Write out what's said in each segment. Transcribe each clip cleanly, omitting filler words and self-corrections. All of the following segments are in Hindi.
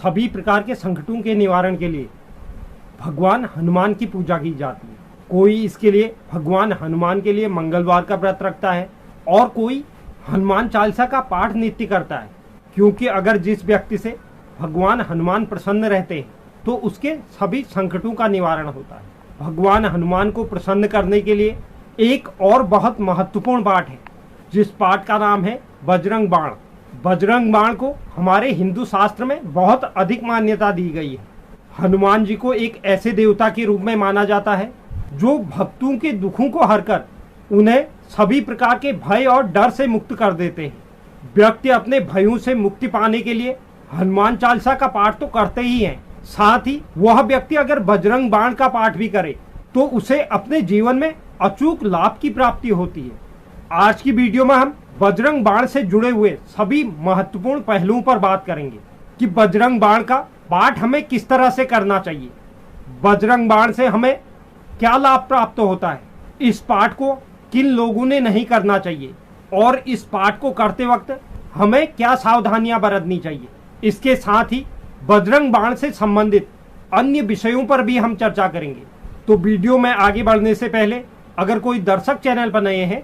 सभी प्रकार के संकटों के निवारण के लिए भगवान हनुमान की पूजा की जाती है। कोई इसके लिए भगवान हनुमान के लिए मंगलवार का व्रत रखता है और कोई हनुमान चालीसा का पाठ नित्य करता है, क्योंकि अगर जिस व्यक्ति से भगवान हनुमान प्रसन्न रहते हैं तो उसके सभी संकटों का निवारण होता है। भगवान हनुमान को प्रसन्न करने के लिए एक और बहुत महत्वपूर्ण पाठ है, जिस पाठ का नाम है बजरंग बाण। बजरंग बाण को हमारे हिंदू शास्त्र में बहुत अधिक मान्यता दी गई है। हनुमान जी को एक ऐसे देवता के रूप में माना जाता है जो भक्तों के दुखों को हरकर उन्हें सभी प्रकार के भय और डर से मुक्त कर देते हैं। व्यक्ति अपने भयों से मुक्ति पाने के लिए हनुमान चालीसा का पाठ तो करते ही हैं, साथ ही वह व्यक्ति अगर बजरंग बाण का पाठ भी करे तो उसे अपने जीवन में अचूक लाभ की प्राप्ति होती है। आज की वीडियो में हम बजरंग बाण से जुड़े हुए सभी महत्वपूर्ण पहलुओं पर बात करेंगे कि बजरंग बाण का पाठ हमें किस तरह से करना चाहिए, बजरंग बाण से हमें क्या लाभ प्राप्त होता है, इस पाठ को किन लोगों ने नहीं करना चाहिए और इस पाठ को करते वक्त हमें क्या सावधानियां बरतनी चाहिए। इसके साथ ही बजरंग बाण से संबंधित अन्य विषयों पर भी हम चर्चा करेंगे। तो वीडियो में आगे बढ़ने से पहले अगर कोई दर्शक चैनल पर नए हैं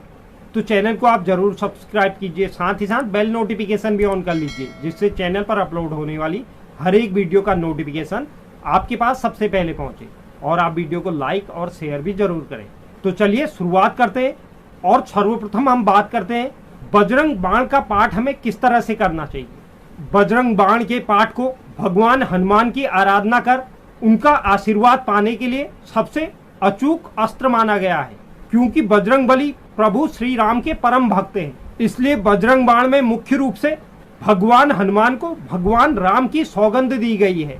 तो चैनल को आप जरूर सब्सक्राइब कीजिए, साथ ही साथ बेल नोटिफिकेशन भी ऑन कर लीजिए, जिससे चैनल पर अपलोड होने वाली हर एक वीडियो का नोटिफिकेशन आपके पास सबसे पहले पहुंचे। और आप वीडियो को लाइक और शेयर भी जरूर करें। तो चलिए शुरुआत करते हैं और सर्वप्रथम हम बात करते हैं बजरंग बाण का पाठ हमें किस तरह से करना चाहिए। बजरंग बाण के पाठ को भगवान हनुमान की आराधना कर उनका आशीर्वाद पाने के लिए सबसे अचूक अस्त्र माना गया है, क्योंकि बजरंगबली प्रभु श्री राम के परम भक्त हैं। इसलिए बजरंग बाण में मुख्य रूप से भगवान हनुमान को भगवान राम की सौगंध दी गई है।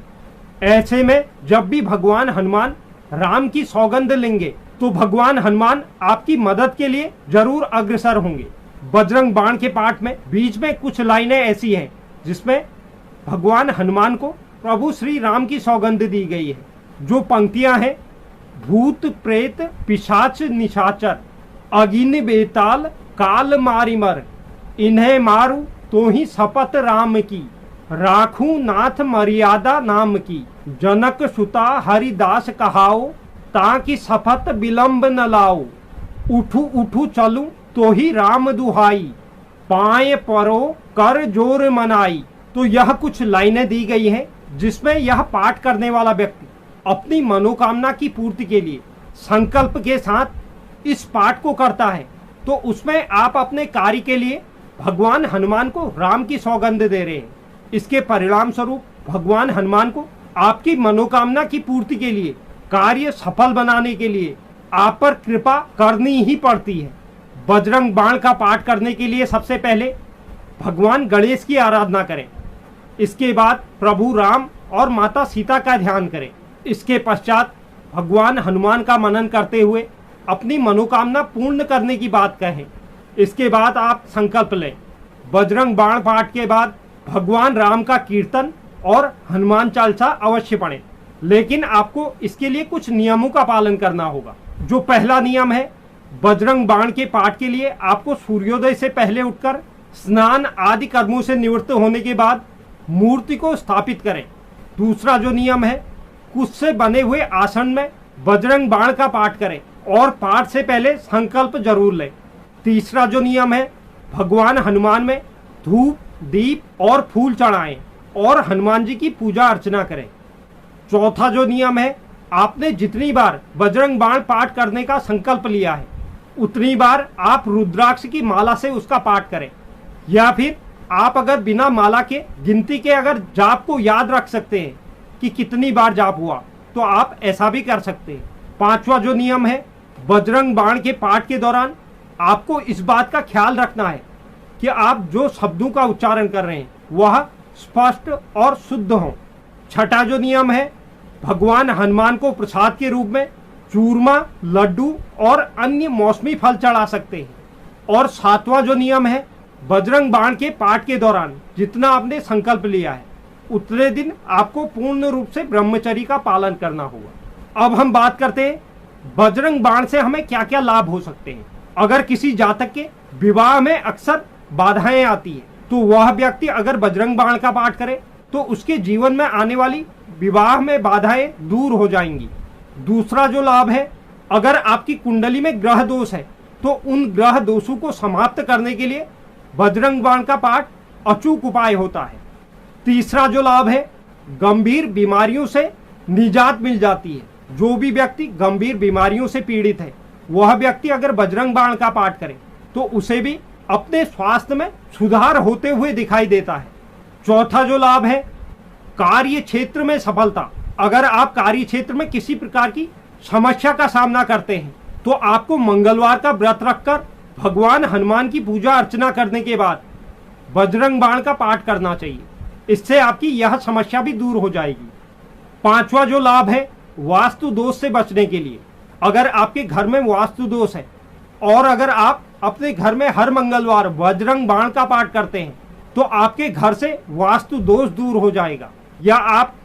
ऐसे में जब भी भगवान हनुमान राम की सौगंध लेंगे तो भगवान हनुमान आपकी मदद के लिए जरूर अग्रसर होंगे। बजरंग बाण के पाठ में बीच में कुछ लाइनें ऐसी हैं जिसमें भगवान हनुमान को प्रभु श्री राम की सौगंध दी गई है। जो पंक्तियां हैं, भूत प्रेत पिशाच निशाचर अगिन बेताल काल मारी मर, इन्हें मारू तो ही शपथ राम की, राखू नाथ मर्यादा नाम की, जनक सुता हरिदास कहाओ, ताकि शपथ विलंब न लाओ, उठू उठू चलूं तो ही राम दुहाई, पाए परो कर जोर मनाई। तो यह कुछ लाइनें दी गई हैं जिसमें यह पाठ करने वाला व्यक्ति अपनी मनोकामना की पूर्ति के लिए संकल्प के साथ इस पाठ को करता है, तो उसमें आप अपने कार्य के लिए भगवान हनुमान को राम की सौगंध दे रहे हैं। इसके परिणाम स्वरूप भगवान हनुमान को आपकी मनोकामना की पूर्ति के लिए, कार्य सफल बनाने के लिए आप पर कृपा करनी ही पड़ती है। बजरंग बाण का पाठ करने के लिए सबसे पहले भगवान गणेश की आराधना करें। इसके बाद प्रभु राम और माता सीता का ध्यान करें। इसके पश्चात भगवान हनुमान का मनन करते हुए अपनी मनोकामना पूर्ण करने की बात कहें। इसके बाद आप संकल्प लें। बजरंग बाण पाठ के बाद भगवान राम का कीर्तन और हनुमान चालीसा अवश्य पढ़ें, लेकिन आपको इसके लिए कुछ नियमों का पालन करना होगा। जो पहला नियम है, बजरंग बाण के पाठ के लिए आपको सूर्योदय से पहले उठकर स्नान आदि कर्मों से निवृत्त होने के बाद मूर्ति को स्थापित करें। दूसरा जो नियम है, कुश से बने हुए आसन में बजरंग बाण का पाठ करें और पाठ से पहले संकल्प जरूर लें। तीसरा जो नियम है, भगवान हनुमान में धूप दीप और फूल चढ़ाएं और हनुमान जी की पूजा अर्चना करें। चौथा जो नियम है, आपने जितनी बार बजरंग बाण पाठ करने का संकल्प लिया है उतनी बार आप रुद्राक्ष की माला से उसका पाठ करें, या फिर आप अगर बिना माला के गिनती के अगर जाप को याद रख सकते हैं कि कितनी बार जाप हुआ तो आप ऐसा भी कर सकते हैं। पांचवा जो नियम है, बजरंग बाण के पाठ के दौरान आपको इस बात का ख्याल रखना है कि आप जो शब्दों का उच्चारण कर रहे हैं वह स्पष्ट और शुद्ध हो। छठा जो नियम है, भगवान हनुमान को प्रसाद के रूप में चूरमा, लड्डू और अन्य मौसमी फल चढ़ा सकते हैं। और सातवां जो नियम है, बजरंग बाण के पाठ के दौरान जितना आपने संकल्प लिया है उतने दिन आपको पूर्ण रूप से ब्रह्मचर्य का पालन करना होगा। अब हम बात करते हैं बजरंग बाण से हमें क्या क्या लाभ हो सकते हैं। अगर किसी जातक के विवाह में अक्सर बाधाएं आती है तो वह व्यक्ति अगर बजरंग बाण का पाठ करे तो उसके जीवन में आने वाली विवाह में बाधाएं दूर हो जाएंगी। दूसरा जो लाभ है, अगर आपकी कुंडली में ग्रह दोष है तो उन ग्रह दोषों को समाप्त करने के लिए बजरंग बाण का पाठ अचूक उपाय होता है। तीसरा जो लाभ है, गंभीर बीमारियों से निजात मिल जाती है। जो भी व्यक्ति गंभीर बीमारियों से पीड़ित है, वह व्यक्ति अगर बजरंग बाण का पाठ करे तो उसे भी अपने स्वास्थ्य में सुधार होते हुए दिखाई देता है। चौथा जो लाभ है, कार्य क्षेत्र में सफलता। अगर आप कार्य क्षेत्र में किसी प्रकार की समस्या का सामना करते हैं तो आपको मंगलवार का व्रत रखकर भगवान हनुमान की पूजा अर्चना करने के बाद बजरंग बाण का पाठ करना चाहिए। इससे आपकी यह समस्या भी दूर हो जाएगी। पांचवा जो लाभ है, वास्तु दोष से बचने के लिए। अगर आपके घर में वास्तु दोष है और अगर आप अपने घर में हर मंगलवार बजरंग बाण का पाठ करते हैं तो आपके घर से वास्तु दोष दूर हो जाएगा। या आप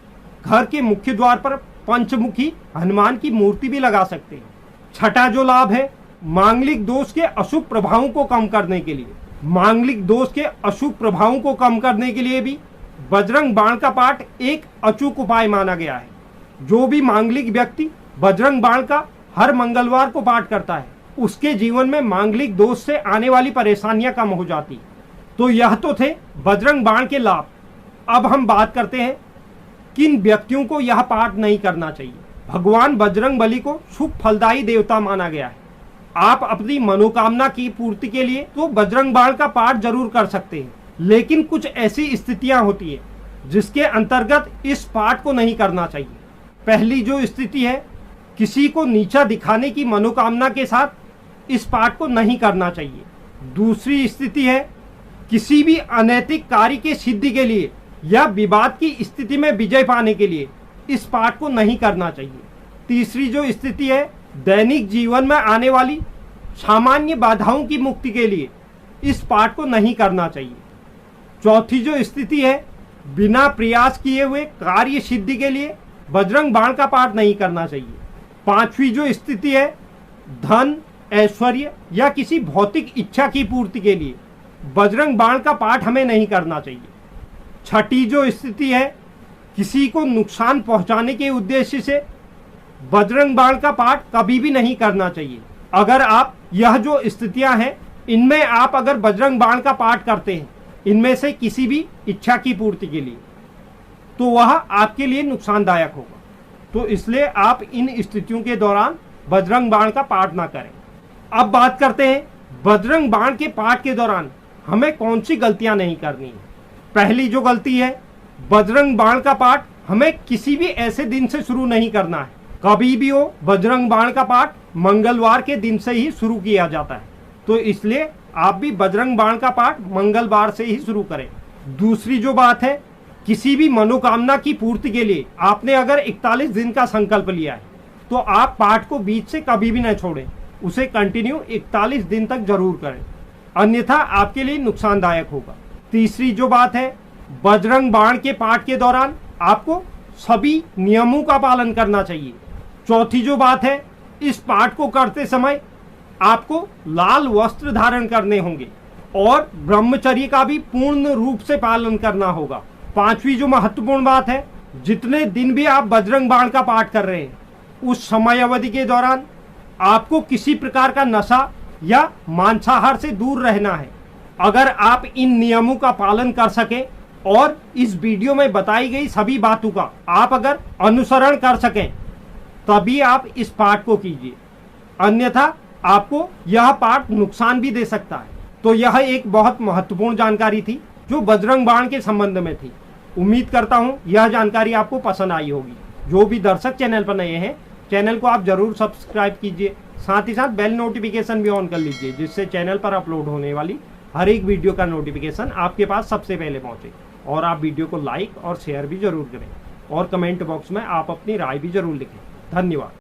घर के मुख्य द्वार पर पंचमुखी हनुमान की मूर्ति भी लगा सकते हैं। छठा जो लाभ है, मांगलिक दोष के अशुभ प्रभावों को कम करने के लिए। मांगलिक दोष के अशुभ प्रभावों को कम करने के लिए भी बजरंग बाण का पाठ एक अचूक उपाय माना गया है। जो भी मांगलिक व्यक्ति बजरंग बाण का हर मंगलवार को पाठ करता है उसके जीवन में मांगलिक दोष से आने वाली परेशानियां कम हो जाती। तो यह तो थे बजरंग बाण के लाभ। अब हम बात करते हैं किन व्यक्तियों को यह पाठ नहीं करना चाहिए। भगवान बजरंगबली को शुभ फलदायी देवता माना गया है। आप अपनी मनोकामना की पूर्ति के लिए तो बजरंग बाण का पाठ जरूर कर सकते हैं, लेकिन कुछ ऐसी स्थितियां होती है जिसके अंतर्गत इस पाठ को नहीं करना चाहिए। पहली जो स्थिति है, किसी को नीचा दिखाने की मनोकामना के साथ इस पाठ को नहीं करना चाहिए। दूसरी स्थिति है, किसी भी अनैतिक कार्य के सिद्धि के लिए या विवाद की स्थिति में विजय पाने के लिए इस पाठ को नहीं करना चाहिए। तीसरी जो स्थिति है, दैनिक जीवन में आने वाली सामान्य बाधाओं की मुक्ति के लिए इस पाठ को नहीं करना चाहिए। चौथी जो स्थिति है, बिना प्रयास किए हुए कार्य सिद्धि के लिए बजरंग बाण का पाठ नहीं करना चाहिए। पांचवी जो स्थिति है, धन, ऐश्वर्य या किसी भौतिक इच्छा की पूर्ति के लिए बजरंग बाण का पाठ हमें नहीं करना चाहिए। छठी जो स्थिति है, किसी को नुकसान पहुंचाने के उद्देश्य से बजरंग बाण का पाठ कभी भी नहीं करना चाहिए। अगर आप यह जो स्थितियां हैं इनमें आप अगर बजरंग बाण का पाठ करते हैं इनमें से किसी भी इच्छा की पूर्ति के लिए, तो वह आपके लिए नुकसानदायक होगा। तो इसलिए आप इन स्थितियों के दौरान बजरंग बाण का पाठ ना करें। अब बात करते हैं बजरंग बाण के पाठ के दौरान हमें कौन सी गलतियां नहीं करनी है। पहली जो गलती है, बजरंग बाण का पाठ हमें किसी भी ऐसे दिन से शुरू नहीं करना है। कभी भी हो बजरंग बाण का पाठ मंगलवार के दिन से ही शुरू किया जाता है, तो इसलिए आप भी बजरंग बाण का पाठ मंगलवार से ही शुरू करें। दूसरी जो बात है, किसी भी मनोकामना की पूर्ति के लिए आपने अगर 41 दिन का संकल्प लिया है तो आप पाठ को बीच से कभी भी न छोड़ें, उसे कंटिन्यू 41 दिन तक जरूर करें, अन्यथा आपके लिए नुकसानदायक होगा। तीसरी जो बात है, बजरंग बाण के पाठ के दौरान आपको सभी नियमों का पालन करना चाहिए। चौथी जो बात है, इस पाठ को करते समय आपको लाल वस्त्र धारण करने होंगे और ब्रह्मचर्य का भी पूर्ण रूप से पालन करना होगा। पांचवी जो महत्वपूर्ण बात है, जितने दिन भी आप बजरंग बाण का पाठ कर रहे हैं उस समय अवधि के दौरान आपको किसी प्रकार का नशा या मांसाहार से दूर रहना है। अगर आप इन नियमों का पालन कर सके और इस वीडियो में बताई गई सभी बातों का आप अगर अनुसरण कर सकें तभी आप इस पाठ को कीजिए, अन्यथा आपको यह पाठ नुकसान भी दे सकता है। तो यह एक बहुत महत्वपूर्ण जानकारी थी जो बजरंग बाण के संबंध में थी। उम्मीद करता हूं यह जानकारी आपको पसंद आई होगी। जो भी दर्शक चैनल पर नए हैं, चैनल को आप जरूर सब्सक्राइब कीजिए, साथ ही साथ बेल नोटिफिकेशन भी ऑन कर लीजिए, जिससे चैनल पर अपलोड होने वाली हर एक वीडियो का नोटिफिकेशन आपके पास सबसे पहले पहुंचे। और आप वीडियो को लाइक और शेयर भी जरूर करें और कमेंट बॉक्स में आप अपनी राय भी जरूर लिखें। धन्यवाद।